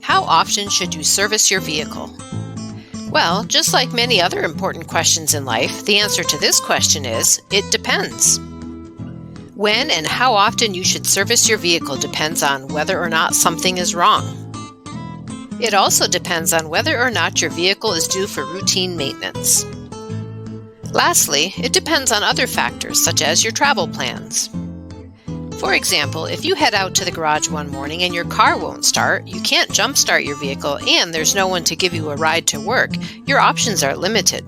How often should you service your vehicle? Well, just like many other important questions in life, the answer to this question is, it depends. When and how often you should service your vehicle depends on whether or not something is wrong. It also depends on whether or not your vehicle is due for routine maintenance. Lastly, it depends on other factors such as your travel plans. For example, if you head out to the garage one morning and your car won't start, you can't jump-start your vehicle, and there's no one to give you a ride to work, your options are limited.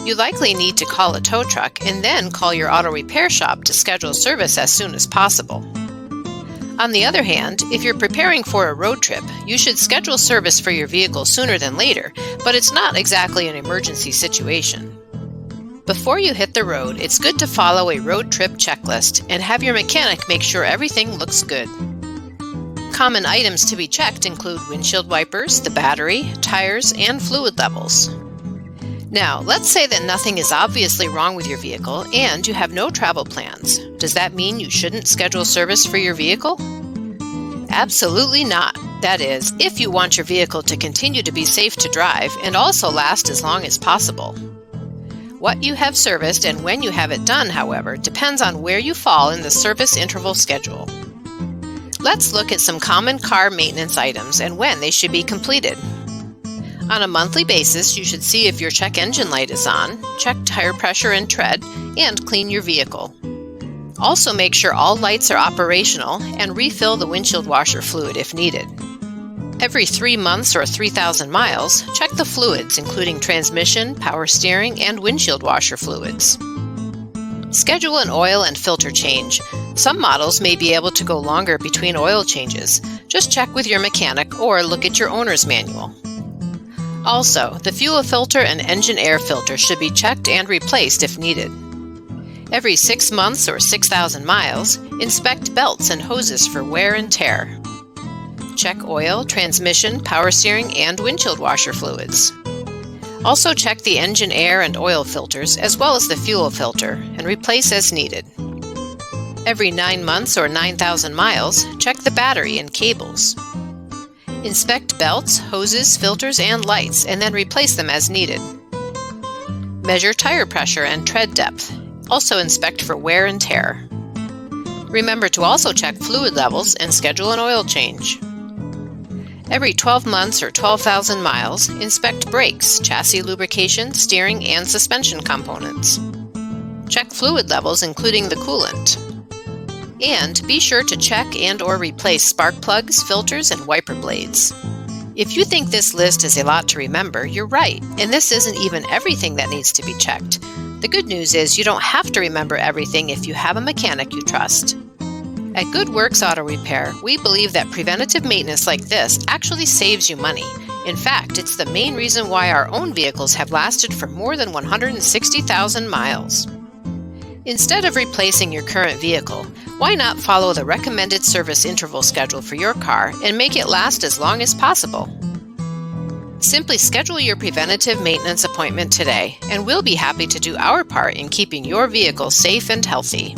You likely need to call a tow truck and then call your auto repair shop to schedule service as soon as possible. On the other hand, if you're preparing for a road trip, you should schedule service for your vehicle sooner than later, but it's not exactly an emergency situation. Before you hit the road, it's good to follow a road trip checklist and have your mechanic make sure everything looks good. Common items to be checked include windshield wipers, the battery, tires, and fluid levels. Now, let's say that nothing is obviously wrong with your vehicle and you have no travel plans. Does that mean you shouldn't schedule service for your vehicle? Absolutely not. That is, if you want your vehicle to continue to be safe to drive and also last as long as possible. What you have serviced and when you have it done, however, depends on where you fall in the service interval schedule. Let's look at some common car maintenance items and when they should be completed. On a monthly basis, you should see if your check engine light is on, check tire pressure and tread, and clean your vehicle. Also make sure all lights are operational and refill the windshield washer fluid if needed. Every 3 months or 3,000 miles, check the fluids including transmission, power steering, and windshield washer fluids. Schedule an oil and filter change. Some models may be able to go longer between oil changes. Just check with your mechanic or look at your owner's manual. Also, the fuel filter and engine air filter should be checked and replaced if needed. Every 6 months or 6,000 miles, inspect belts and hoses for wear and tear. Check oil, transmission, power steering, and windshield washer fluids. Also check the engine air and oil filters as well as the fuel filter and replace as needed. Every 9 months or 9,000 miles, check the battery and cables. Inspect belts, hoses, filters, and lights and then replace them as needed. Measure tire pressure and tread depth. Also inspect for wear and tear. Remember to also check fluid levels and schedule an oil change. Every 12 months or 12,000 miles, inspect brakes, chassis lubrication, steering, and suspension components. Check fluid levels including the coolant. And be sure to check and/or replace spark plugs, filters, and wiper blades. If you think this list is a lot to remember, you're right, and this isn't even everything that needs to be checked. The good news is you don't have to remember everything if you have a mechanic you trust. At Good Works Auto Repair, we believe that preventative maintenance like this actually saves you money. In fact, it's the main reason why our own vehicles have lasted for more than 160,000 miles. Instead of replacing your current vehicle, why not follow the recommended service interval schedule for your car and make it last as long as possible? Simply schedule your preventative maintenance appointment today, and we'll be happy to do our part in keeping your vehicle safe and healthy.